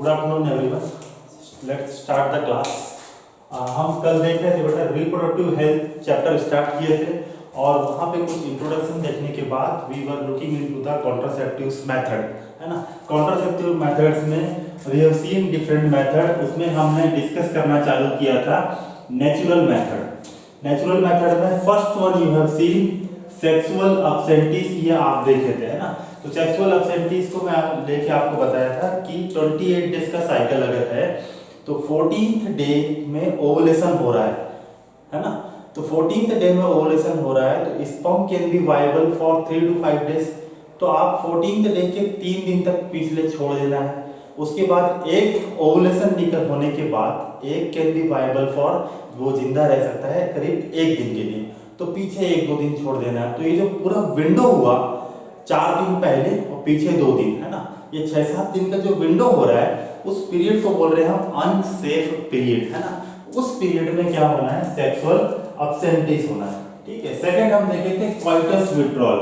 Good afternoon everyone, let's start the class. हम कल देख रहे थे बेटा रिप्रोडक्टिव हेल्थ चैप्टर स्टार्ट किए थे और वहाँ पे कुछ इंट्रोडक्शन देखने के बाद we were looking into the contraceptives method, है ना। कॉन्ट्रासेप्टिव मेथड्स में we have seen different method, उसमें हमने डिस्कस करना चालू किया था नेचुरल मेथड। नेचुरल मेथड में first one you have seen sexual abstinence, ये आप देखे थे, है ना। तो सेक्सुअल अब्सेंटीज को मैं लेके आपको बताया था कि 28 डेज का साइकिल अगर है तो 14th डे में ओवुलेशन हो रहा है ना। तो 14th डे में ओवुलेशन हो रहा है तो sperm can be viable for 3 to 5 days. तो आप 14th डे के 3 दिन तक पिछले छोड़ देना है। उसके बाद एक ओवुलेशन निकल होने के बाद एक कैन बी वायबल फॉर, वो जिंदा रह सकता है करीब 1 दिन के लिए, तो पीछे 1-2 दिन छोड़ देना है। तो ये जो पूरा विंडो हुआ 4 दिन पहले और पीछे 2 दिन, है ना, ये 6-7 दिन का जो विंडो हो रहा है उस पीरियड को बोल रहे हैं हम अनसेफ पीरियड, है ना। उस पीरियड में क्या होना है, सेक्सुअल अब्सेंटीज होना है, ठीक है। सेकंड हम देखे थे कॉइटस विथड्रॉल,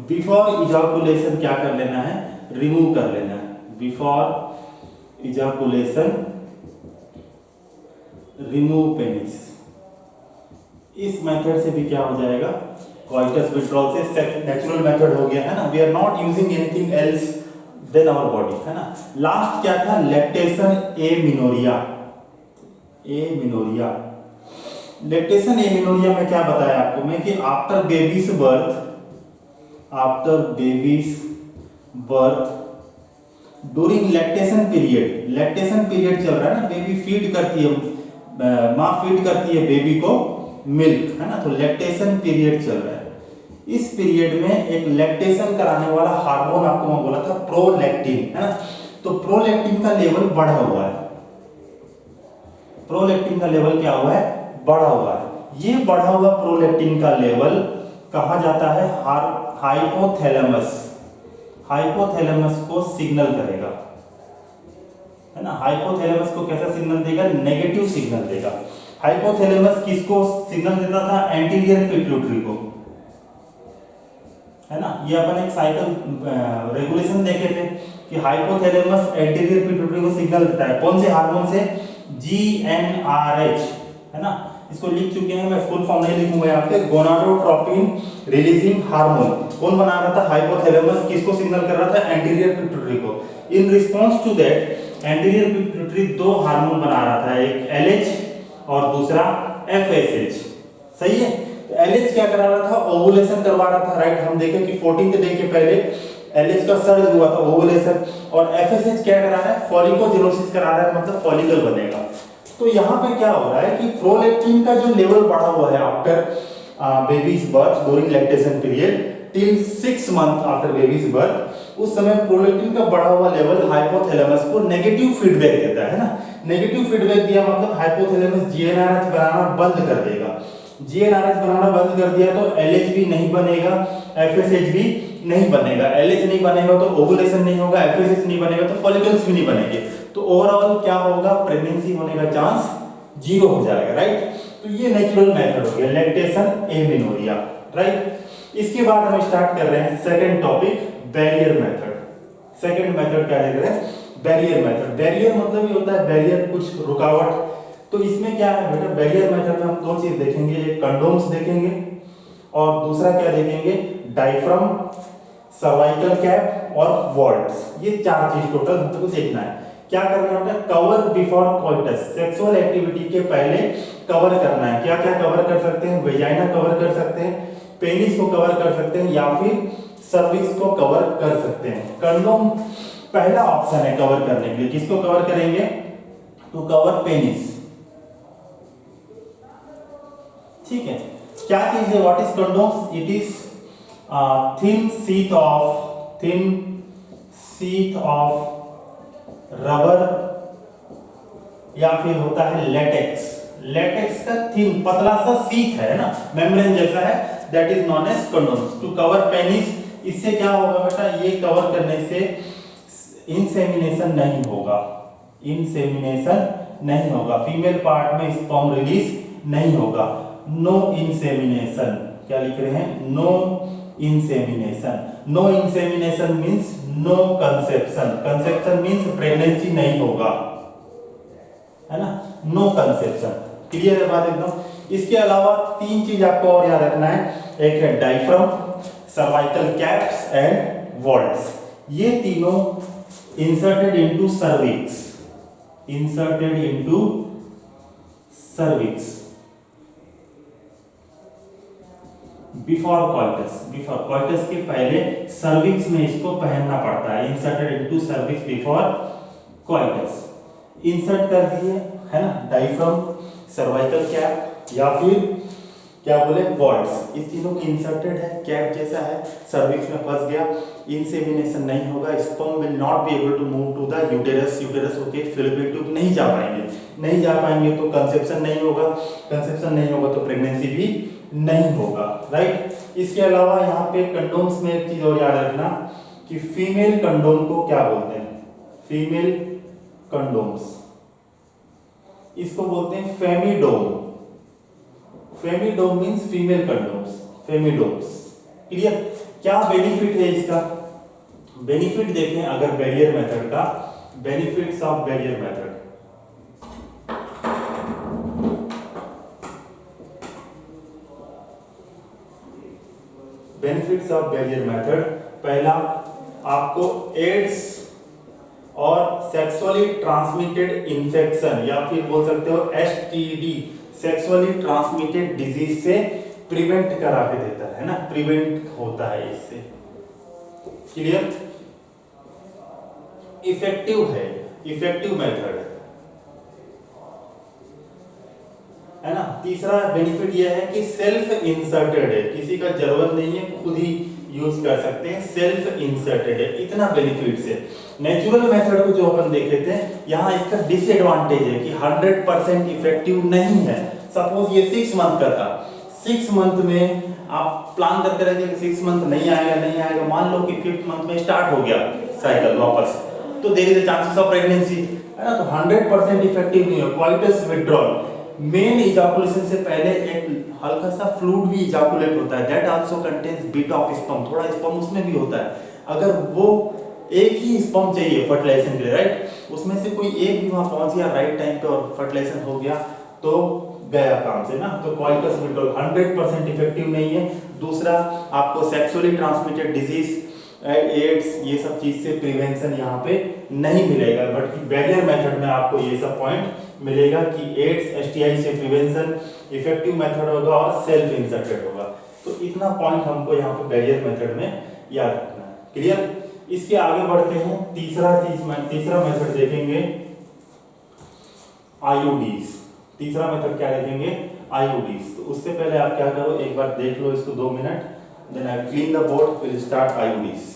बिफोर इजाकुलेशन क्या कर लेना है, रिमूव कर लेना है। बिफोर इजाकुलेशन रिमूव पेनिस, इस मेथड से भी क्या हो जाएगा, कॉइटस विथड्रॉल से नेचुरल मेथड हो गया, है ना। We are not using anything else than our body, है ना। लास्ट क्या था, lactation amenorrhea. Amenorrhea, lactation amenorrhea में क्या बताया आपको मैं कि after babies birth during lactation period चल रहा है ना, बेबी फीड करती है, माँ फीड करती है बेबी को मिल्क, है ना। तो लैक्टेशन पीरियड चल रहा है, इस पीरियड में एक लैक्टेशन कराने वाला हार्मोन आपको मैं बोला था प्रोलैक्टिन, है ना। तो प्रोलैक्टिन का लेवल बढ़ा हुआ है, प्रोलैक्टिन का लेवल क्या हुआ है, बढ़ा हुआ है। ये बढ़ा हुआ प्रोलैक्टिन का लेवल कहाँ जाता है, हाइपोथैलेमस को सिग्नल करेगा, है ना। हाइपोथैलेमस को कैसा सिग्नल देगा, नेगेटिव सिग्नल देगा। हाइपोथैलेमस किसको सिग्नल देता था, एंटीरियर पिट्यूटरी को, है ना। ये अपन एक साइकिल रेगुलेशन देखे थे कि हाइपोथैलेमस एंटीरियर पिट्यूटरी को सिग्नल देता है, कौन से हार्मोन से, GnRH, है ना। इसको लिख चुके हैं, मैं फुल फॉर्म नहीं लिखूंगा यहाँ पे। गोनाडोट्रोपिन रिलीजिंग हार्मोन कौन बना रहा था, हाइपोथैलेमस, किसको सिग्नल कर रहा था, एंटीरियर पिट्यूटरी को। In response to that anterior pituitary 2 hormone बना रहा था, एक LH और दूसरा FSH, सही है। तो LH क्या करा रहा था, ओवुलेशन करवा रहा था, राइट। हम देखें कि 14th डे के पहले LH का सर्ज हुआ था, ओवुलेशन, और FSH क्या करा रहा है, फॉलिकोजेनोसिस करा रहा है, मतलब फॉलिकल बनेगा। तो यहाँ पे क्या हो रहा है कि प्रोलैक्टिन का जो लेवल बढ़ा हुआ है after babies birth during lactation period till 6 month after babies birth, उस समय प्रोलैक्टिन का बढ़ा हुआ लेवल हाइपोथैलेमस को नेगेटिव फीडबैक देता है ना। नेगेटिव फीडबैक दिया मतलब हाइपोथैलेमस GnRH बनाना बंद कर देगा। GnRH बनाना बंद कर दिया तो LH भी नहीं बनेगा, FSH भी नहीं बनेगा। LH नहीं बनेगा तो ओवुलेशन नहीं होगा, FSH नहीं बनेगा तो फॉलिकल्स भी नहीं बनेंगे। तो ओवरऑल क्या होगा, प्रेगनेंसी होने का चांस 0 हो जाएगा, राइट। तो ये नेचुरल मेथड हो गया, लैक्टेशन एमिनोरिया, राइट। इसके बाद हम स्टार्ट कर रहे हैं second topic, barrier method. Second method क्या देख रहे हैं, बैरियर मेथड। बैरियर मतलब ये होता है बैरियर, कुछ रुकावट। तो इसमें क्या है बेटा, बैरियर मेथड में हम 2 चीज देखेंगे, एक कंडोम्स देखेंगे और दूसरा क्या देखेंगे, डायफ्राम, सर्वाइकल कैप और वॉल्ट्स। ये 4 चीज टोटल हमको देखना है। क्या करना होता है, कवर बिफोर कॉइटस, सेक्सुअल एक्टिविटी के पहले कवर करना है। क्या क्या कवर कर सकते हैं, वेजाइना कवर कर सकते हैं, पेनिस को कवर कर सकते हैं या फिर सर्विक्स को कवर कर सकते हैं। कंडोम पहला ऑप्शन है कवर करने के लिए। किसको कवर करेंगे, टू कवर पेनिस, ठीक है। क्या चीज है, what is condoms, it is thin sheet of rubber या फिर होता है लेटेक्स का थिन पतला सा शीट है ना, मेम्ब्रेन जैसा है, that is known as condoms to cover penis. इससे क्या होगा बेटा, ये कवर करने से इंसेमिनेशन नहीं होगा, फीमेल पार्ट में स्पर्म रिलीज नहीं होगा। नो इंसेमिनेशन, क्या लिख रहे हैं, no insemination. No insemination means no conception. Conception means pregnancy नहीं होगा, है ना, नो कंसेप्शन। क्लियर है बात एकदम। इसके अलावा तीन चीज आपको और याद रखना है, एक है diaphragm, cervical caps and vaults. ये तीनों inserted into cervix, inserted into cervix before coitus. Before coitus के पहले सर्विक्स में इसको पहनना पड़ता है, inserted into cervix before coitus. Insert कर दिए, है ना, डायफ्राम, सर्वाइकल कैप या फिर क्या बोले वॉल्ट्स, इस तीनों की इंसर्टेड है, कैप जैसा है, सर्विक्स में फंस गया, इंसेमिनेशन नहीं होगा, sperm will not be able to move to the uterus, uterus होके फैलोपियन ट्यूब नहीं जा पाएंगे, नहीं जा पाएंगे तो कंसेप्शन नहीं होगा, कंसेप्शन नहीं होगा तो प्रेगनेंसी भी नहीं होगा, राइट। इसके अलावा यहाँ पे कंडोम्स में एक चीज और याद रखना कि फीमेल कंडोम को क्या बोलते हैं, फीमेल कंडोम्स, इसको बोलते हैं फेमिडोम। फेमिडोम मींस फीमेल कंडोम्स, फेमिडोम्स। क्लियर। क्या बेनिफिट है इसका, बेनिफिट देखें अगर बैरियर मेथड का, benefits of barrier method. Benefits of barrier method, पहला आपको एड्स और सेक्सुअली ट्रांसमिटेड इंफेक्शन या फिर बोल सकते हो एसटीडी, सेक्सुअली ट्रांसमिटेड डिजीज से प्रिवेंट करा के देता है ना, प्रिवेंट होता है इससे। क्लियर। इफेक्टिव है, इफेक्टिव मेथड है ना। तीसरा बेनिफिट यह है कि सेल्फ इंसर्टेड है, किसी का जरूरत नहीं है, खुद ही यूज कर सकते हैं, सेल्फ इंसर्टेड है, इतना बेनिफिट्स है। नेचुरल मेथड को जो अपन देखे थे, यहाँ इसका डिसएडवांटेज है कि 100% इफेक्टिव नहीं है। सपोज ये 6 मंथ का था, 6 मंथ में आप प्लान करते रहे कि 6 मंथ नहीं आएगा, नहीं आएगा, मान लो कि 5th मंथ में स्टार्ट हो गया साइकिल वापस, तो there is a chances of pregnancy, है ना। तो 100% इफेक्टिव नहीं है। क्वाइटस विड्रॉल, मेन इजाकुलेशन से पहले एक हल्का सा फ्लूइड भी इजाकुलेट होता है, that also contains bit of sperm, थोड़ा स्पर्म उसमें भी होता है। अगर वो एक ही स्पर्म चाहिए फर्टिलाइजेशन के लिए, राइट, उसमें से कोई एक भी वहां पहुंच गया राइट टाइम पे और फर्टिलाइजेशन हो गया तो गया काम से ना। तो क्वाइटस विड्रॉल 100% इफेक्टिव नहीं है। दूसरा, आपको सेक्सुअली ट्रांसमिटेड डिजीज, एड्स, ये सब चीज से प्रिवेंशन यहाँ पे नहीं मिलेगा, बट बैरियर मेथड में आपको ये सब पॉइंट मिलेगा कि एड्स, एसटीआई से प्रिवेंशन इफेक्टिव मेथड होगा और सेल्फ इंसर्टेड होगा। तो इतना पॉइंट हमको यहाँ पे बैरियर मेथड में याद रखना है। क्लियर। इसके आगे बढ़ते हैं, तीसरा मेथड देखेंगे आईयूडीज। तीसरा मेथड क्या देखेंगे, आईयूडीज। तो उससे पहले आप क्या करो, एक बार देख लो इसको 2 minute, then I clean the board, will start IUDs.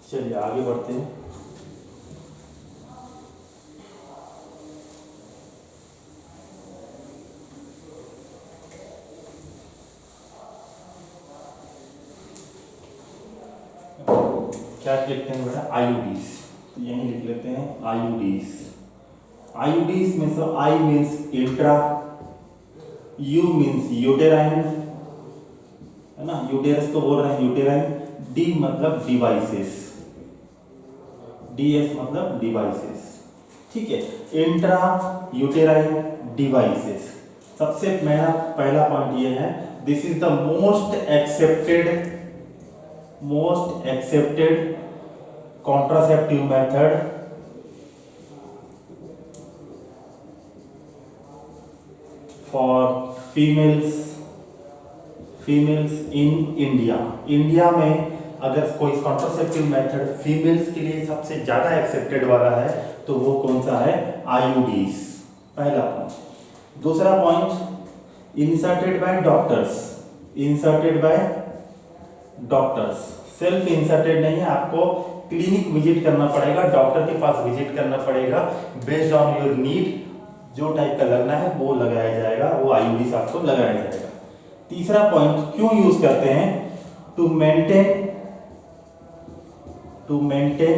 चलिए आगे बढ़ते हैं। क्या लिखते हैं बेटा, आईयूडीज। तो यहीं लिख लेते हैं आईयूडीज। आईयूडीज में से I means intra, you means uterine, है ना, यूटेरस को बोल रहे हैं यूटेराइन। डी मतलब डिवाइसेस, डीएस मतलब डिवाइसेस, ठीक है। इंट्रा यूटेराइन डिवाइसेस, सबसे मेरा पहला पॉइंट ये है, this is the most accepted contraceptive method for females in India. India में अगर कोई कॉन्ट्रासेप्टिव मेथड फीमेल्स के लिए सबसे ज्यादा एक्सेप्टेड वाला है तो वो कौन सा है? आईयूडीज, पहला पॉइंट। दूसरा point, inserted by doctors, self inserted नहीं है, आपको क्लिनिक विजिट करना पड़ेगा, डॉक्टर के पास विजिट करना पड़ेगा, बेस्ड ऑन योर नीड, जो टाइप का लगना है वो लगाया जाएगा, वो आईयूडीज आपको लगाया जाएगा। तीसरा पॉइंट, क्यों यूज करते हैं? To maintain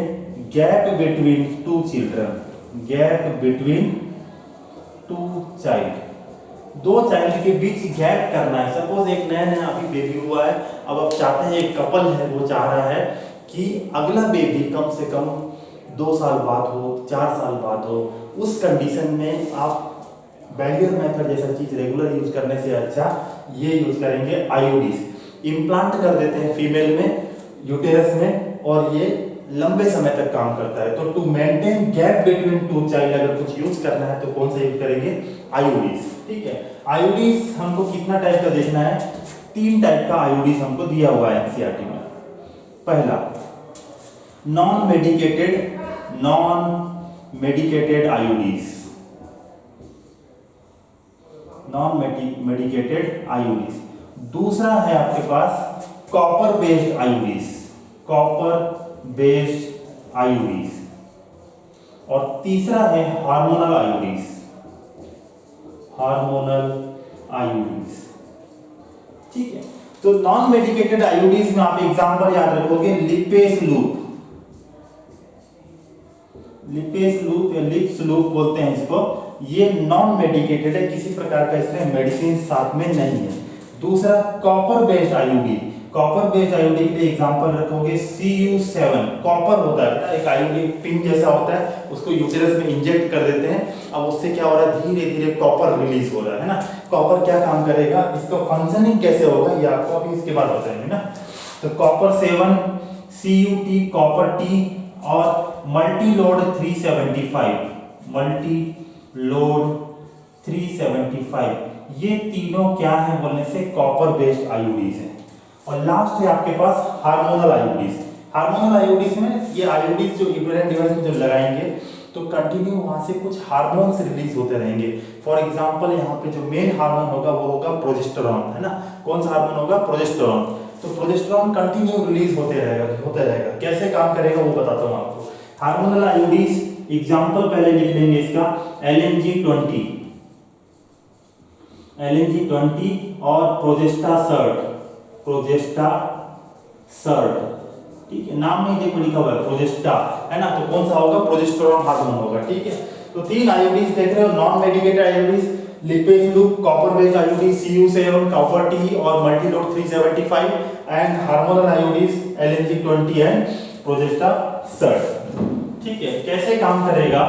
gap between two child, दो चाइल्ड के बीच गैप करना है। सपोज एक नया अभी बेबी हुआ है, अब आप चाहते हैं, एक कपल है वो चाह रहा है कि अगला बेबी कम से कम 2 साल बाद हो, 4 साल बाद हो, उस कंडीशन में आप बैरियर मेथड जैसा चीज रेगुलर यूज करने से अच्छा ये यूज करेंगे आईयूडीज। इम्प्लांट कर देते हैं फीमेल में, यूटेरस में, और ये लंबे समय तक काम करता है। तो to maintain gap between two child अगर कुछ यूज करना है तो कौन सा यूज करेंगे? आईयूडीज, ठीक है। आईयूडीज हमको कितना टाइप का देखना है? 3 टाइप का आईयूडीज हमको दिया हुआ है एनसीईआरटी में। पहला, नॉन मेडिकेटेड आईयूडीज, दूसरा है आपके पास कॉपर बेस्ड आईयूडीज, और तीसरा है हार्मोनल आईयूडीज, ठीक है। तो नॉन मेडिकेटेड आईयूडीज में आप एग्जांपल याद रखोगे, लिपेस लूप या लिप्स लूप बोलते हैं इसको, ये नॉन मेडिकेटेड है, किसी प्रकार का इसमें मेडिसिन साथ में नहीं है। दूसरा कॉपर बेस्ड आईयूडी के लिए एग्जांपल रखोगे Cu7, कॉपर होता है एक आईयूडी पिन जैसा होता है, उसको यूटेरस में इंजेक्ट कर देते हैं। अब उससे क्या हो रहा है? धीरे धीरे कॉपर रिलीज हो रहा है ना। कॉपर क्या काम करेगा, इसका फंक्शनिंग कैसे होगा ये आपको अभी इसके बाद बताएंगे ना। तो कॉपर 7, CuT, कॉपर T और मल्टीलोड 375, ये तीनों क्या है बोलने से कॉपर बेस्ड आईयूडीज है। और लास्ट है आपके पास हार्मोनल आईयूडीज में ये आईयूडीज जो यूटेराइन डिवाइस में जो लगाएंगे तो कंटिन्यू वहां से कुछ हार्मोन्स रिलीज होते रहेंगे। फॉर एग्जांपल यहाँ पे जो मेन हार्मोन होगा वो होगा प्रोजेस्टेरॉन, है ना। कौन सा हार्मोन होगा? प्रोजेस्टेरॉन। तो प्रोजेस्टेरॉन कंटिन्यू रिलीज होते रहेगा। कैसे काम करेगा वो बताता हूँ आपको। हार्मोनल आईयूडीज एग्जांपल पहले लिख लेंगे इसका, LNG20 और प्रोजेस्टा सर्ट, ठीक है। नाम नहीं देखो लिखा हुआ है प्रोजेस्टा, है ना। तो कौन सा होगा? प्रोजेस्टेरॉन हार्मोन होगा, ठीक है। तो 3 आईयूडीज देख रहे हो, non medicated IUDs, Lippes loop, copper based IUD Cu7, copper T और multiload 375, and hormonal IUDs LNG20 and progestasert, ठीक है। कैसे काम करेगा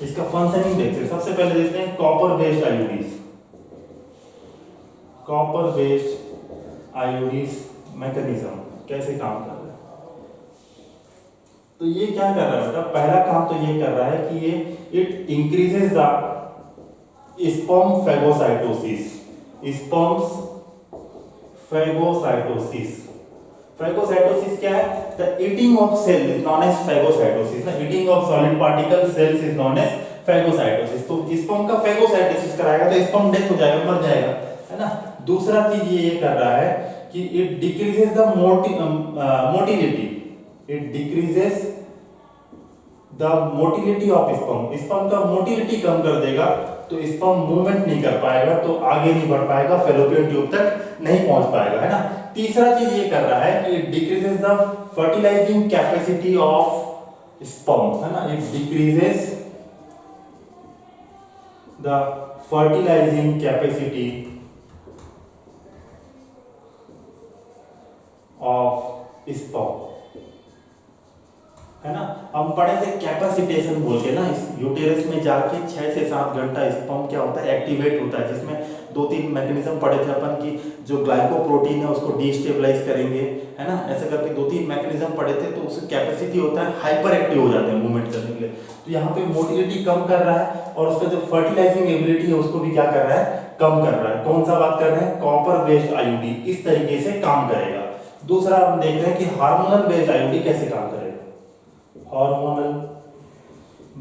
इसका फंक्शनिंग देखते हैं। सबसे पहले देखते हैं कॉपर बेस्ड आईयूडीज मैकेनिज्म कैसे काम कर रहा है। तो ये क्या कर रहा है बेटा? पहला काम तो ये कर रहा है कि ये it increases the sperm phagocytosis क्या है? The eating of cell is known as phagocytosis ना। Eating of solid particle cells is known as phagocytosis. तो स्पर्म का फेगोसाइटोसिस कराएगा तो स्पर्म डेथ हो जाएगा, मर जाएगा, है ना। दूसरा चीज ये कर रहा है कि it decreases the motility, of sperm का मोटिलिटी कम कर देगा, तो स्पर्म मूवमेंट नहीं कर पाएगा, तो आगे नहीं बढ़ पाएगा, फैलोपियन ट्यूब तक नहीं पहुंच पाएगा, है ना। तीसरा चीज ये कर रहा है कि it decreases the fertilising capacity of sperm, है ना। It decreases the fertilising capacity of sperm, है ना। हम पढ़े थे कैपेसिटेशन बोल के ना, इस यूटेरस में जाके 6 से 7 घंटा स्पर्म क्या होता है, एक्टिवेट होता है, जिसमें 2-3 मैकेनिज्म पढ़े थे अपन की, जो ग्लाइकोप्रोटीन है उसको डिस्टेबलाइज करेंगे, है ना। ऐसे करके 2-3 मैकेनिज्म पढ़े थे, तो उसकी कैपेसिटी होता है हाइपर एक्टिव हो जाते हैं मूवमेंट करने के लिए। तो यहाँ पे मोटिलिटी कम कर रहा है और उसका जो फर्टिलाइजिंग एबिलिटी है उसको भी क्या कर रहा है, कम कर रहा है। कौन सा बात कर रहे हैं, कॉपर बेस्ड आईयूडी इस तरीके से काम करेगा। दूसरा हम देख रहे हैं कि हार्मोनल बेस्ड आईयूडी कैसे काम करेगा। हार्मोनल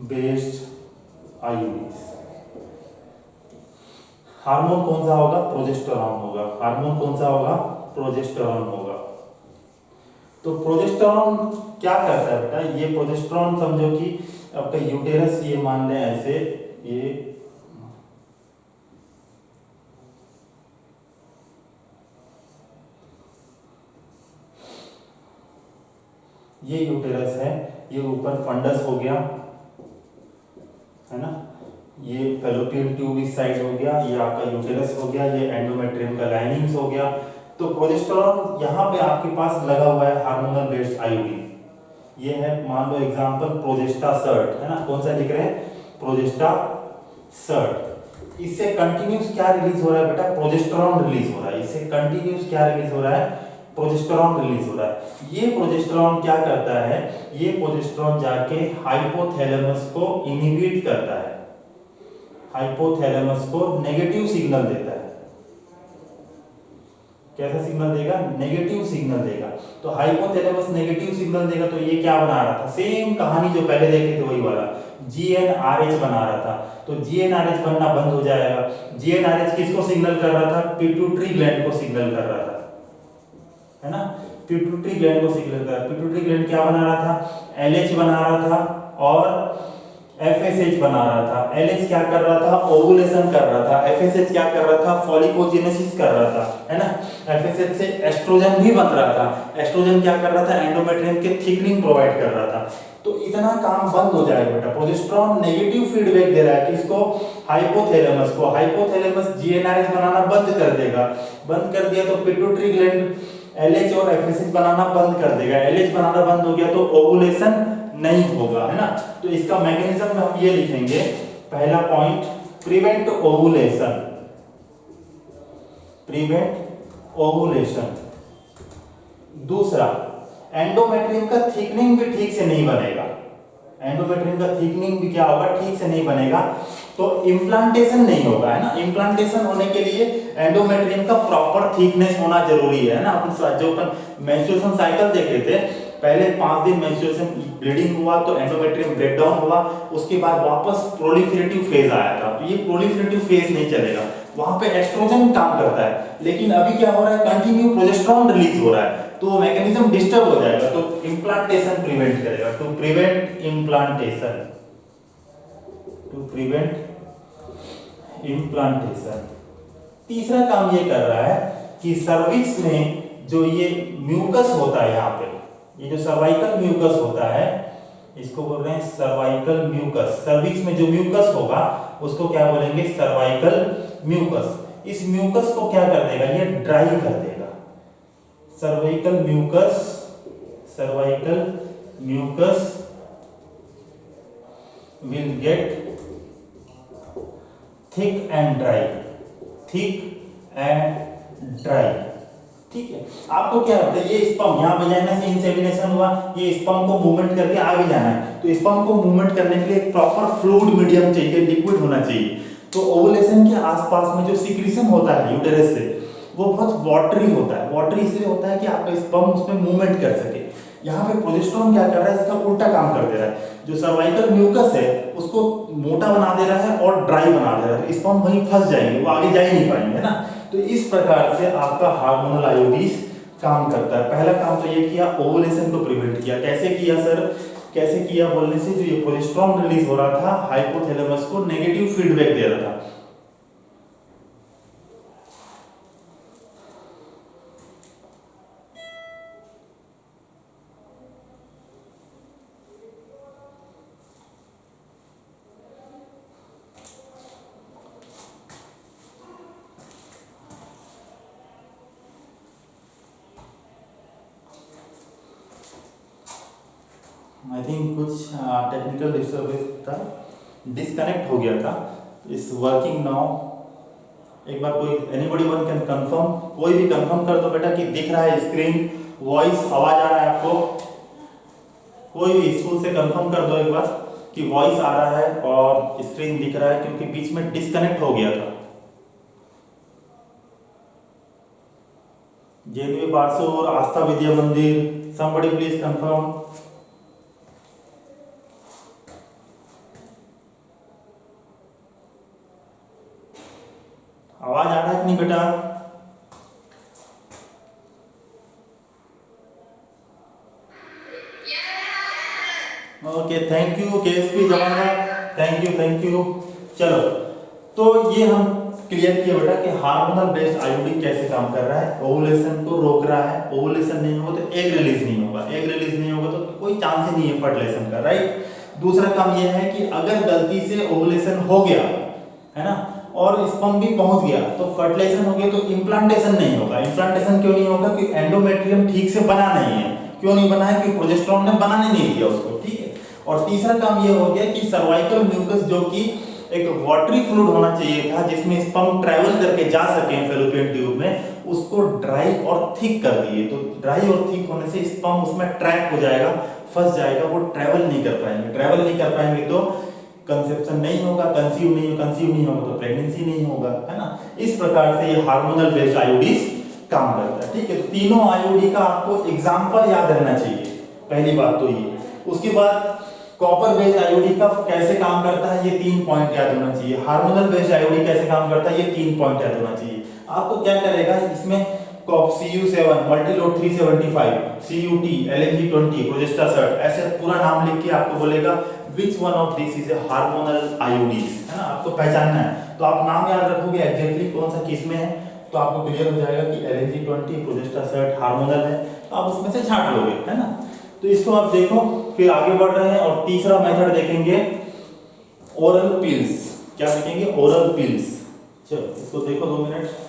बेस्ड आईयूडीज, हार्मोन कौन सा होगा, प्रोजेस्टेरॉन होगा। हार्मोन कौन सा होगा, प्रोजेस्टेरॉन होगा। तो प्रोजेस्टेरॉन क्या करता है बेटा, ये प्रोजेस्टेरॉन समझो कि आपका यूटेरस, ये मान लें ऐसे, ये यूटेरस है, ये ऊपर फंडस हो गया, है ना, ये फैलोपियन ट्यूब इस साइड हो गया, ये आपका यूटेरस हो गया, ये एंडोमेट्रियम का लाइनिंग्स हो गया। तो प्रोजेस्टेरॉन यहाँ पे आपके पास लगा हुआ है हार्मोनल बेस्ड आईयूडी। ये है मान लो एग्जांपल प्रोजेस्टासर्ट, है ना, कौन सा लिख रहे हैं, प्रोजेस्टासर्ट। इससे कंटिन्यूस क्या रिलीज हो रहा है बेटा, प्रोजेस्टेरॉन रिलीज हो रहा है। इससे कंटिन्यूस क्या रिलीज हो रहा है, प्रोजेस्टेरॉन रिलीज हो रहा है। ये प्रोजेस्टेरॉन क्या करता है, ये प्रोजेस्टेरॉन जाके हाइपोथैलेमस को इनहिबिट करता है, हाइपोथैलेमस को नेगेटिव सिग्नल देता है। कैसा सिग्नल देगा, नेगेटिव सिग्नल देगा। तो हाइपोथैलेमस नेगेटिव सिग्नल देगा, तो ये क्या बना रहा था, सेम कहानी जो पहले देखे थे वही वाला, जीएनआरएच बना रहा था। तो जीएनआरएच बनना बंद हो जाएगा। जीएनआरएच किसको सिग्नल कर रहा था, पिट्यूटरी ग्लैंड को सिग्नल कर रहा था, है ना, पिट्यूटरी ग्लैंड को सिग्नल कर। पिट्यूटरी ग्लैंड क्या बना रहा था, एलएच बना रहा था और एफएसएच बना रहा था। एलएच क्या कर रहा था, ओवुलेशन कर रहा था। एफएसएच क्या कर रहा था, फॉलिकोजेनेसिस कर रहा था, है ना। एफएसएच से एस्ट्रोजन भी बन रहा था। एस्ट्रोजन क्या कर रहा था, एंडोमेट्रियम के थिकनिंग प्रोवाइड कर रहा था। तो इतना काम बंद हो जाएगा बेटा। प्रोजेस्टेरॉन नेगेटिव फीडबैक दे रहा है किसको, हाइपोथैलेमस को। हाइपोथैलेमस जीएनआरएच बनाना बंद कर देगा। बंद कर दिया तो पिट्यूटरी ग्लैंड एलएच और एफएसएच बनाना बंद कर देगा। एलएच बनाना बंद हो गया तो ओवुलेशन नहीं होगा, है ना। तो इसका मैकेनिज्म में हम ये लिखेंगे, पहला point, prevent ovulation, prevent ovulation. दूसरा, एंडोमेट्रियम का थिकनिंग भी ठीक से नहीं बनेगा। एंडोमेट्रियम का थिकनिंग भी क्या होगा, ठीक से नहीं बनेगा, तो इम्प्लांटेशन नहीं होगा, है ना। इम्प्लांटेशन होने के लिए एंडोमेट्रियम का प्रॉपर थिकनेस होना जरूरी है ना। अपन जो अपन मेंस्ट्रुएशन साइकिल देखे थे, पहले 5 दिन मेंस्ट्रुएशन ब्लीडिंग हुआ तो एंडोमेट्रियम ब्रेकडाउन हुआ, उसके बाद वापस प्रोलिफरेटिव फेज आया था। तो ये प्रोलिफरेटिव फेज नहीं चलेगा, वहां पे एस्ट्रोजन काम करता है। लेकिन अभी क्या हो रहा है, कंटिन्यू प्रोजेस्टेरॉन रिलीज हो रहा है, तो मैकेनिज्म डिस्टर्ब हो जाएगा। तो इम्प्लांटेशन प्रिवेंट करेगा, to prevent implantation, to prevent implantation. तीसरा काम ये कर रहा है कि सर्विक्स में जो ये म्यूकस होता है, यहाँ पे ये जो सर्वाइकल म्यूकस होता है, इसको बोल रहे हैं सर्वाइकल म्यूकस। सर्विक्स में जो म्यूकस होगा उसको क्या बोलेंगे, सर्वाइकल म्यूकस। इस म्यूकस को क्या कर देगा, ये ड्राई कर देगा। Cervical mucus, cervical mucus will get thick and dry, thick and dry। ठीक है, आपको क्या लगता है, ये स्पर्म यहाँ वजाइना से इंसेमिनेशन हुआ, ये स्पर्म को मूवमेंट करके आगे जाना है, तो स्पर्म को मूवमेंट करने के लिए एक प्रॉपर फ्लूइड मीडियम चाहिए, लिक्विड होना चाहिए। तो ओवुलेशन के आसपास में जो सिक्रीशन होता है यूटेरस से, वो बहुत वाटरी होता है। वाटरी इसलिए होता है कि आपका स्पर्म उसमें मूवमेंट कर सके। यहाँ पे प्रोजेस्टेरॉन क्या कर रहा है, इसका उल्टा काम कर दे रहा है। जो सर्वाइकल म्यूकस है उसको मोटा बना दे रहा है और ड्राई बना दे रहा है, तो स्पर्म वहीं फंस जाएंगे, वो आगे जा ही नहीं पाएंगे, है ना। तो इस प्रकार से आपका हार्मोनल आयोडीज काम करता है। पहला काम तो ये किया, ओवुलेशन को प्रिवेंट किया। कैसे किया सर, कैसे किया बोलने से, जो ये प्रोजेस्टेरॉन रिलीज हो रहा था हाइपोथैलेमस को नेगेटिव फीडबैक दे रहा था। आई थिंक कुछ टेक्निकल डिस्टर्बेंस था, डिस्कनेक्ट हो गया था। इस वर्किंग नाउ। एक बार कोई एनीबॉडी वन कैन कंफर्म, कोई भी कंफर्म कर दो बेटा कि दिख रहा है स्क्रीन, वॉइस, आवाज आ रहा है आपको। कोई भी स्कूल से कंफर्म कर दो एक बार कि वॉइस आ रहा है और स्क्रीन दिख रहा है, क्योंकि बीच में डिस्कनेक्ट हो गया था। जेएनयू बारसूर, आस्था विद्या मंदिर, somebody प्लीज कंफर्म। आवाज आ रहा है कि नहीं बेटा? ओके, थैंक यू केएसपी जमाना, थैंक यू। चलो, तो ये हम क्लियर किया बेटा कि हार्मोनल बेस्ड आईयूडी कैसे काम कर रहा है। ओवुलेशन को रोक रहा है, ओवुलेशन नहीं होगा तो एग रिलीज नहीं होगा, एग रिलीज नहीं होगा तो कोई चांस ही नहीं है फर्टिलाइजेशन का, राइट। दूसरा काम यह है कि अगर गलती से ओवुलेशन हो गया है ना, और स्पर्म भी पहुंच गया तो फर्टिलाइजेशन हो गया तो इम्प्लांटेशन नहीं होगा। इम्प्लांटेशन क्यों नहीं होगा? क्योंकि एंडोमेट्रियम ठीक से बना नहीं है। क्यों नहीं बना है? क्योंकि प्रोजेस्टेरोन ने बनाने नहीं दिया उसको, ठीक है। और तीसरा काम ये हो गया कि सर्वाइकल म्यूकस, जो कि एक वाटरी फ्लूइड होना चाहिए था जिसमें स्पर्म ट्रैवल करके जा सके फैलोपियन ट्यूब में, उसको ड्राई और थिक कर दिए। तो ड्राई और थिक होने से स्पर्म उसमें ट्रैप हो जाएगा, फंस जाएगा, वो ट्रैवल नहीं कर पाएंगे। ट्रैवल नहीं कर पाएंगे तो कंसेप्शन नहीं होगा, कंसीव नहीं होगा तो प्रेगनेंसी नहीं होगा, है ना। इस प्रकार से ये हार्मोनल बेस्ड आईयूडीज काम करता है, ठीक है। तीनों आईयूडी का आपको एग्जांपल याद रहना चाहिए, पहली बात तो ये। उसके बाद कॉपर बेस्ड आईयूडी का कैसे काम करता है, ये 3 पॉइंट याद होना चाहिए। हार्मोनल बेस्ड आईयूडी कैसे काम करता है, ये 3 पॉइंट याद होना चाहिए। आपको क्या करेगा इसमें, Cu7 मल्टीलोड 375, CUT LNG20 प्रोजेस्टासर्ट, ऐसे पूरा नाम लिख के आपको बोलेगा which one of this is a hormonal IUDs, है ना। आपको पहचानना है तो आप नाम याद रखोगे एग्जैक्टली कौन सा किस में है, तो आपको क्लियर हो जाएगा कि LNG20 प्रोजेस्टासर्ट हार्मोनल है, तो आप उसमें से छांट लोगे, है ना। तो इसको आप देखो, फिर आगे बढ़ रहे हैं और तीसरा मेथड देखेंगे ओरल पिल्स। क्या देखेंगे? Oral pills. चलो इसको देखो 2 मिनट।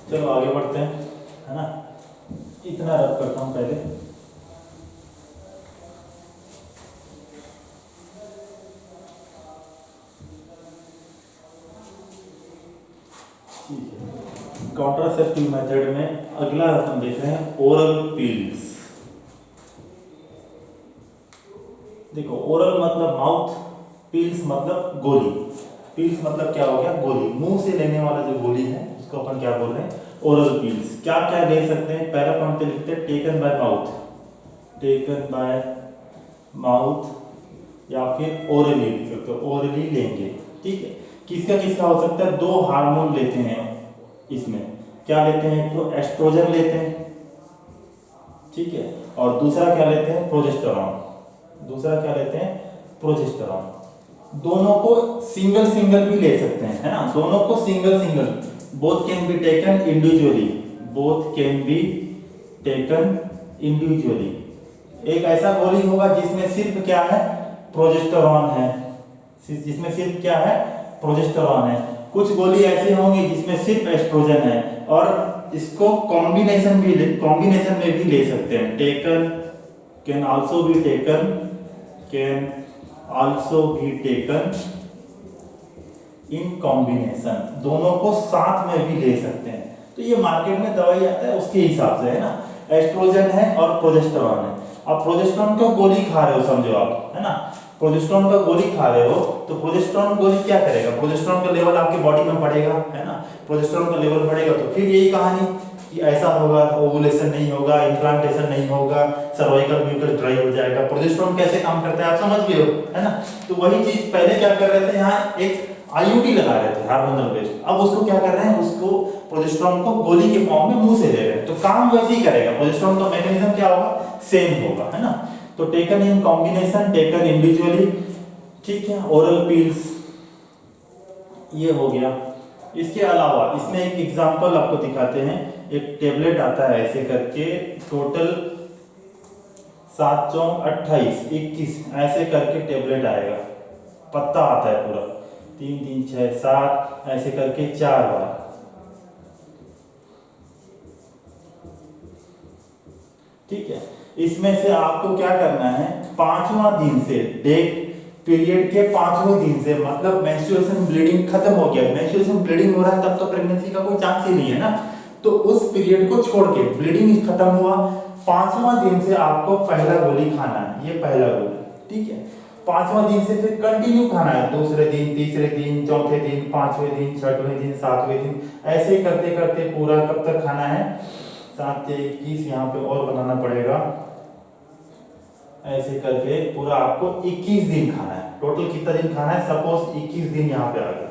चलो आगे बढ़ते हैं, है ना। इतना रब करता हूँ पहले। कॉन्ट्रासेप्टिव मेथड में अगला हम देख रहे हैं ओरल पिल्स। देखो ओरल मतलब माउथ, पिल्स मतलब गोली। पिल्स मतलब क्या हो गया, गोली, मुंह से लेने वाला जो गोली है उसको अपन क्या बोल रहे हैं, ओरल पिल्स। क्या क्या ले सकते हैं, पहला पॉइंट पे लिखते हैं taken by mouth, taken by mouth या फिर ओरली लिख सकते हो, ओरली लेंगे। ठीक है, किसका किसका हो सकता है, दो हार्मोन लेते हैं इसमें, क्या लेते हैं, तो एस्ट्रोजन लेते हैं, ठीक है, और दूसरा क्या लेते हैं, प्रोजेस्टेरॉन। दूसरा क्या लेते हैं, प्रोजेस्टेरॉन। दोनों को सिंगल सिंगल भी ले सकते हैं, है ना, दोनों को single single, both can be taken individually, both can be taken individually. एक ऐसा गोली होगा जिसमें सिर्फ क्या है, प्रोजेस्टेरॉन है, जिसमें सिर्फ क्या है, प्रोजेस्टेरॉन है। कुछ गोली ऐसी होंगी जिसमें सिर्फ एस्ट्रोजन है, और इसको कॉम्बिनेशन में भी ले सकते हैं। Taken, can also be taken, can also be taken in combination, दोनों को साथ में भी ले सकते हैं। तो ये मार्केट में दवाई आता है उसके हिसाब से, है ना, एस्ट्रोजन है और प्रोजेस्टेरॉन है। अब प्रोजेस्टेरॉन का गोली खा रहे हो समझो आप, है ना, प्रोजेस्टेरॉन का गोली खा रहे हो, तो प्रोजेस्टेरॉन गोली क्या करेगा, प्रोजेस्टेरॉन का लेवल आपके बॉडी में बढ़ेगा, है ना, प्रोजेस्टेरॉन का लेवल बढ़ेगा तो फिर यही कहानी कि ऐसा होगा, ओवुलेशन नहीं होगा, इम्प्लांटेशन नहीं होगा, सर्वाइकल म्यूकस ड्राई हो जाएगा। प्रोजेस्टेरॉन कैसे काम करता है आप समझ गए हो, है ना। तो वही चीज पहले क्या कर रहे थे, यहाँ एक आईयूडी लगा रहे थे, हार्मोनल बेस्ड, अब उसको क्या कर रहे हैं, उसको प्रोजेस्टेरॉन को गोली के फॉर्म में मुंह से ले रहे हैं, तो काम वैसे ही करेगा। प्रोजेस्टेरॉन का मैकेनिज्म क्या होगा, सेम होगा, है ना। तो taken in combination, taken individually, ठीक है, ओरल पिल्स ये हो गया। इसके अलावा इसमें एक एग्जांपल आपको दिखाते हैं, एक टेबलेट आता है ऐसे करके, टोटल 7 चौक 28 21 ऐसे करके टेबलेट आएगा, पत्ता आता है पूरा, 3 3 6 7 ऐसे करके 4 बार। ठीक है, इसमें से आपको क्या करना है, 5वां दिन से, डेट पीरियड के 5वें दिन से, मतलब मेंस्ट्रुएशन ब्लीडिंग खत्म हो गया, मेंस्ट्रुएशन ब्लीडिंग हो रहा है तब तो प्रेगनेंसी का कोई चांस ही नहीं है ना, तो उस पीरियड को छोड़ के, ब्लीडिंग खत्म हुआ, 5वां दिन से आपको पहला गोली खाना है, ये पहला गोली, ठीक है। 5वां दिन से फिर कंटिन्यू खाना है, दूसरे दिन, तीसरे दिन, चौथे दिन, 5वें दिन, 6वें दिन, 7वें दिन, ऐसे करते करते पूरा कब तक खाना है, 7 से 21, यहाँ पे और बनाना पड़ेगा, ऐसे करके पूरा आपको 21 दिन खाना है। टोटल कितना दिन खाना है, सपोज 21 दिन यहाँ पे आ गया,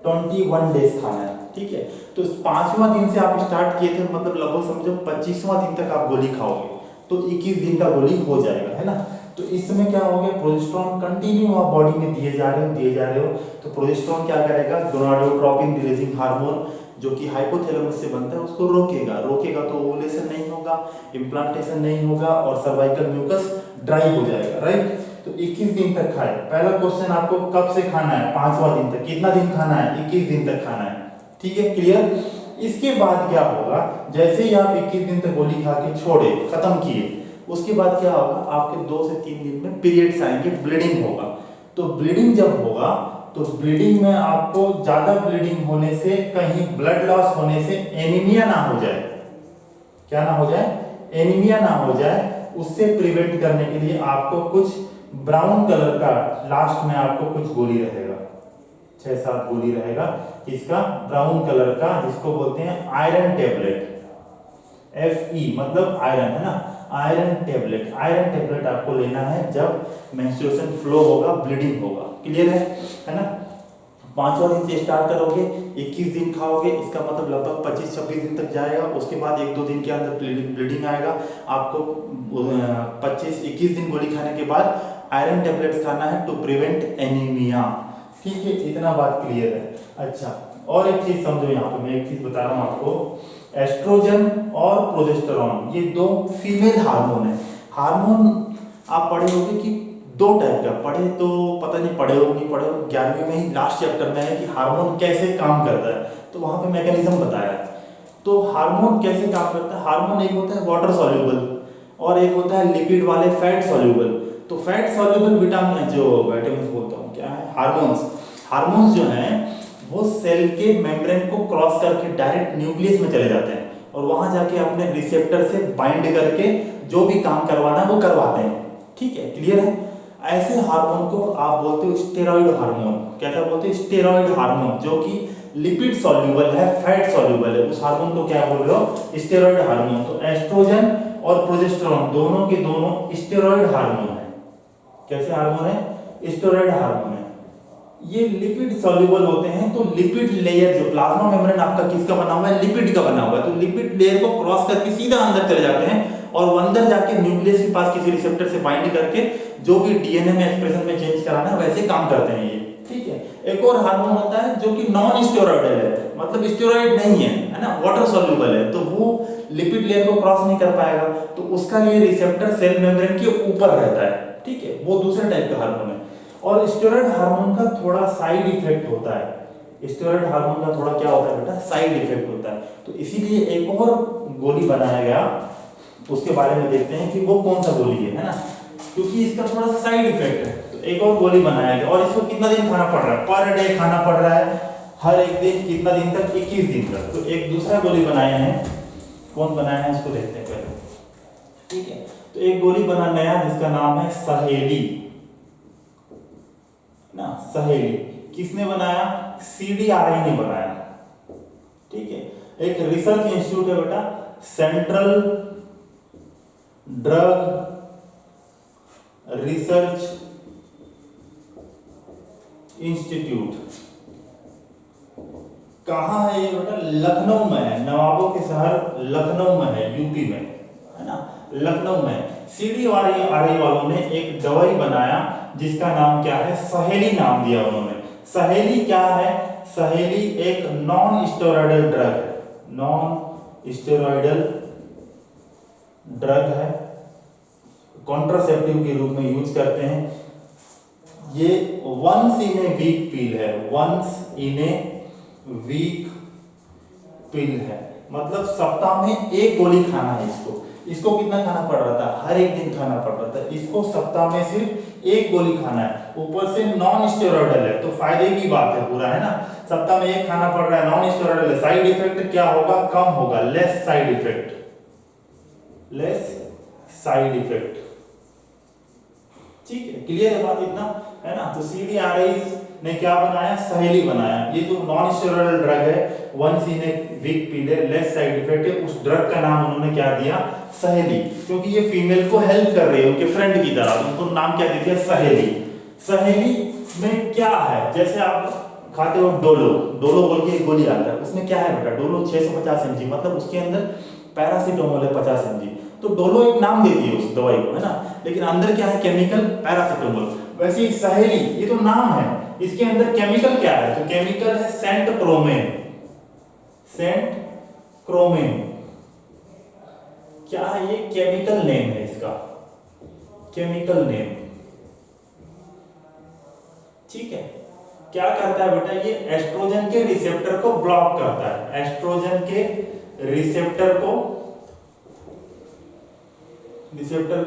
21 डेज खाना है, ठीक है। तो 5वां दिन से आप स्टार्ट किए थे, मतलब लगभग समझो 25वां दिन तक आप गोली खाओगे, तो 21 दिन का गोली हो जाएगा, है ना। तो इस समय क्या हो गया, प्रोजेस्टेरॉन कंटिन्यू आप बॉडी में दिए जा रहे हो, तो प्रोजेस्टेरॉन क्या करेगा, गोनाडोट्रोपिन रिलीजिंग हार्मोन जो कि हाइपोथैलेमस से बनता है उसको रोकेगा तो ओवुलेशन नहीं होगा, इम्प्लांटेशन नहीं होगा, और सर्वाइकल म्यूकस ड्राई हो जाएगा, राइट। तो 21 दिन तक खाए। पहला क्वेश्चन आपको कब से खाना है, 5वां दिन तक। कितना दिन खाना है, 21 दिन तक खाना है, ठीक है, क्लियर। इसके बाद क्या होगा, जैसे ही आप 21 दिन तक गोली खा के छोड़े, खत्म किए, उसके बाद क्या होगा, आपके 2 से 3 दिन में पीरियड्स आएंगे, ब्लीडिंग होगा। तो ब्लीडिंग जब होगा तो ब्लीडिंग में आपको ज्यादा ब्लीडिंग होने से, कहीं ब्लड लॉस होने से एनीमिया ना हो जाए, क्या ना हो जाए, एनीमिया ना हो जाए, उससे प्रिवेंट करने के लिए आपको कुछ ब्राउन कलर का, लास्ट में आपको कुछ गोली रहेगा, 6-7 गोली रहेगा, इसका ब्राउन कलर का, जिसको बोलते हैं आयरन टेबलेट, Fe मतलब आयरन, है ना, आयरन टेबलेट आपको लेना है जब मेंस्ट्रुएशन फ्लो होगा, ब्लीडिंग होगा, क्लियर है ना। 5वां दिन से स्टार्ट करोगे, 21 दिन खाओगे, इसका मतलब लगभग 25-26 दिन तक जाएगा। उसके बाद 1-2 दिन के अंदर ब्लीडिंग आएगा, आपको 25-21 दिन गोली खाने के बाद आयरन टेबलेट्स खाना है टू प्रिवेंट एनीमिया, ठीक है, इतना बात क्लियर है। अच्छा, और एक चीज समझो, यहाँ पे मैं एक चीज बता रहा हूँ आपको, एस्ट्रोजन और प्रोजेस्टेरॉन ये 2 फीमेल हार्मोन है। हार्मोन आप पढ़े होंगे कि 2 टाइप का, पढ़े तो पता नहीं पढ़े हो नहीं पढ़े हो, 11वीं में ही लास्ट चैप्टर में है कि हार्मोन कैसे काम करता है, तो वहां पे मैकेनिज्म बताया है। तो हार्मोन कैसे काम करता है, हार्मोन एक होता है वाटर सॉल्यूबल और एक होता है लिपिड वाले फैट सॉल्यूबल। तो फैट सॉल्यूबल विटामिन, जो विटामिन बोलता हूँ क्या है, हार्मोन्स जो हैं वो सेल सेल के मेम्ब्रेन को क्रॉस करके डायरेक्ट न्यूक्लियस में चले जाते हैं और वहां जाके अपने रिसेप्टर से बाइंड करके जो भी काम करवाना है वो करवाते हैं। ठीक है, क्लियर है। ऐसे हार्मोन को आप बोलते हो स्टेरॉइड हार्मोन। कैसा बोलते हैं? स्टेरॉइड हार्मोन, जो कि लिपिड सॉल्युबल है, फैट सॉल्युबल है, उस हार्मोन को क्या बोल रहे हो? Steroid hormone. तो एस्ट्रोजन और प्रोजेस्टेरोन दोनों के दोनों स्टेरॉइड हार्मोन है। कैसे हार्मोन है? स्टेरॉइड हार्मोन है। ये लिपिड सॉल्युबल होते हैं, तो लिपिड लेयर जो प्लाज्मा मेम्ब्रेन आपका किसका बना हुआ है? लिपिड का बना हुआ है। तो लिपिड लेयर को क्रॉस करके सीधा अंदर चले जाते हैं और अंदर जाके न्यूक्लियस के पास किसी रिसेप्टर से बाइंड करके जो भी डीएनए में एक्सप्रेशन में चेंज कराना है वैसे काम करते हैं ये। ठीक है। एक और हार्मोन होता है जो कि नॉन स्टेरॉइडल है, मतलब स्टेरॉइड नहीं है ना, वाटर सॉल्युबल है, तो वो लिपिड लेयर को क्रॉस नहीं कर पाएगा, तो उसका लिए रिसेप्टर सेल मेम्ब्रेन के ऊपर रहता है। ठीक है, वो दूसरे टाइप का हार्मोन है। और स्टेरॉइड हार्मोन का थोड़ा साइड इफेक्ट होता है। स्टेरॉइड हार्मोन का थोड़ा क्या होता है बेटा? साइड इफेक्ट होता है। तो इसीलिए एक और गोली बनाया गया, उसके बारे में देखते हैं कि वो कौन सा गोली है ना, क्योंकि इसका थोड़ा सा साइड इफेक्ट है। तो एक और गोली बनाया गया और इसको कितना दिन खाना पड़ रहा है? पर डे खाना पड़ रहा है, हर एक दिन। कितना दिन तक? 21 दिन तक। तो एक दूसरा गोली बनाया है, कौन बनाया है इसको देखते हैं पहले। ठीक है, तो एक गोली बना नया जिसका नाम है सहेली ना। सहेली किसने बनाया? CDRI ने बनाया। ठीक है, एक रिसर्च इंस्टीट्यूट है बेटा, सेंट्रल ड्रग रिसर्च इंस्टीट्यूट। कहाँ है ये बेटा? लखनऊ में है, नवाबों के शहर लखनऊ में है, यूपी में है ना, लखनऊ में। CDRI वालों ने एक दवाई बनाया जिसका नाम क्या है? सहेली नाम दिया उन्होंने। सहेली क्या है? सहेली एक नॉन स्टेरॉइडल ड्रग है, नॉन स्टेरॉइडल ड्रग है, कॉन्ट्रासेप्टिव के रूप में यूज करते हैं। ये once in a week pill है, once in a week pill है, मतलब सप्ताह में एक गोली खाना है इसको। इसको कितना खाना पड़ रहा था? हर एक दिन खाना पड़ रहा था। इसको सप्ताह में सिर्फ एक गोली खाना है, ऊपर से नॉन स्टेरॉइडल है, तो फायदे की बात है पूरा, है ना। सप्ताह में एक खाना पड़ रहा है, नॉन स्टेरॉइडल है। साइड इफेक्ट क्या होगा? कम होगा, less side effect, less side effect. ठीक है, क्लियर है बात इतना, है ना। तो CDRI ने क्या बनाया? सहेली बनाया। ये जो नॉन स्टेरॉइडल ड्रग है, once in a week pill है, लेस साइड इफेक्ट है, उस ड्रग का नाम उन्होंने क्या दिया? सहेली, क्योंकि ये फीमेल को हेल्प कर रही है उनके फ्रेंड की तरह, उनको नाम क्या दे दिया? सहेली। सहेली में क्या है? जैसे आप खाते हो डोलो, डोलो बोल के एक गोली आता है, उसमें क्या है बेटा? डोलो 650 mg, मतलब उसके अंदर पैरासीटामोल है 50 mg। तो डोलो एक नाम देती है उस दवाई को, है ना, लेकिन अंदर क्या है? Chemical paracetamol. वैसे ही सहेली, ये तो नाम है, इसके अंदर केमिकल क्या है? तो केमिकल है सेंट क्रोमेन। सेंट क्रोमेन क्या है? ये केमिकल नेम है इसका, केमिकल नेम। ठीक है, क्या करता है बेटा? ये एस्ट्रोजन के रिसेप्टर को ब्लॉक करता है, एस्ट्रोजन के रिसेप्टर को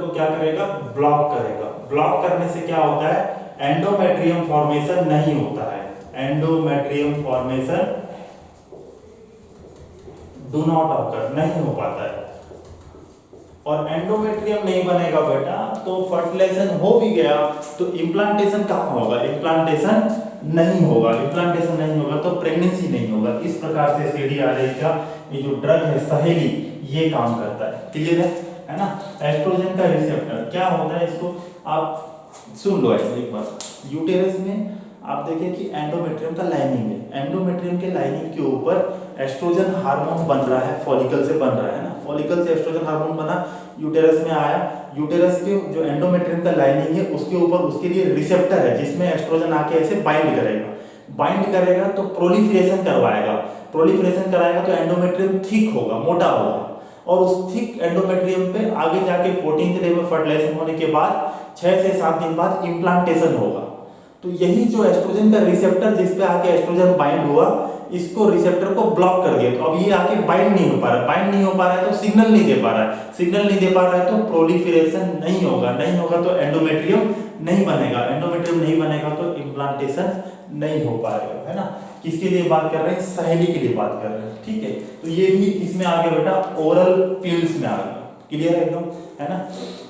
क्या करेगा? ब्लॉक करेगा। ब्लॉक करने से क्या होता है? एंडोमेट्रियम फॉर्मेशन नहीं होता है, endometrium formation do not occur, नहीं हो पाता है। और एंडोमेट्रियम नहीं बनेगा बेटा तो फर्टिलाइजेशन हो भी गया तो इम्प्लांटेशन कहाँ होगा? इम्प्लांटेशन नहीं होगा, इम्प्लांटेशन नहीं होगा तो प्रेगनेंसी नहीं होगा। इस प्रकार से CDRI का ये जो ड्रग है सहेली, ये काम करता है। क्लियर है ना। एस्ट्रोजन का रिसेप्टर क्या होता है, इसको आप सुन लो ऐसे एक बार। यूटेरस में आप देखें कि एंडोमेट्रियम का लाइनिंग है, एंडोमेट्रियम के लाइनिंग के ऊपर एस्ट्रोजन हार्मोन बन रहा है, फॉलिकल से बन रहा है ना, फॉलिकल से एस्ट्रोजन हार्मोन बना, यूटेरस में आया, यूटेरस के जो एंडोमेट्रियम का लाइनिंग है उसके ऊपर उसके लिए रिसेप्टर है जिसमें एस्ट्रोजन आके ऐसे बाइंड करेगा, बाइंड करेगा तो प्रोलिफरेशन करवाएगा, प्रोलिफरेशन कराएगा तो एंडोमेट्रियम थिक होगा, मोटा होगा, और उस थिक एंडोमेट्रियम पे आगे जाके 14th डे में फर्टिलाइजेशन होने के बाद 6 से 7 दिन बाद इम्प्लांटेशन होगा। तो यही जो एस्ट्रोजन का रिसेप्टर जिस पे आके एस्ट्रोजन बाइंड हुआ, इसको रिसेप्टर को ब्लॉक कर दिया, तो अब ये आके बाइंड नहीं हो पा रहा है, बाइंड नहीं हो पा रहा है तो सिग्नल नहीं दे पा रहा है, सिग्नल नहीं दे पा रहा है तो प्रोलिफरेशन नहीं होगा, नहीं होगा तो एंडोमेट्रियम नहीं बनेगा, एंडोमेट्रियम नहीं बनेगा तो इम्प्लांटेशन नहीं हो पाएगा, है ना। किसके लिए बात कर रहे हैं, सहेली के लिए बात कर रहे हैं, ठीक है। तो ये भी इसमें आ गया बेटा, ओरल पिल्स में आ गया, क्लियर है एकदम, है ना।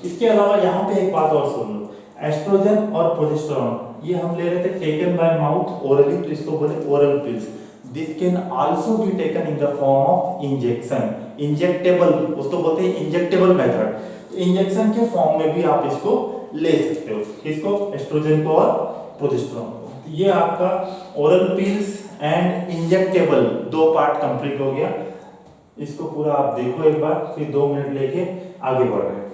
इसके अलावा यहाँ पे एक बात और सुन लो, एस्ट्रोजन और प्रोजेस्टेरोन ये हम ले रहे थे टेकन बाय माउथ ओरली, तो इसको बोले oral pills. This can also be taken in the form of injection, injectable, उसको बोलते हैं इंजेक्टेबल मेथड। इंजेक्शन के फॉर्म में भी आप इसको ले सकते हो, किसको, एस्ट्रोजन को और प्रोजेस्टेरोन को। ये आपका ओरल पिल्स एंड इंजेक्टेबल दो पार्ट कंप्लीट हो गया। इसको पूरा आप देखो एक बार, फिर 2 मिनट लेके आगे बढ़ रहे हैं।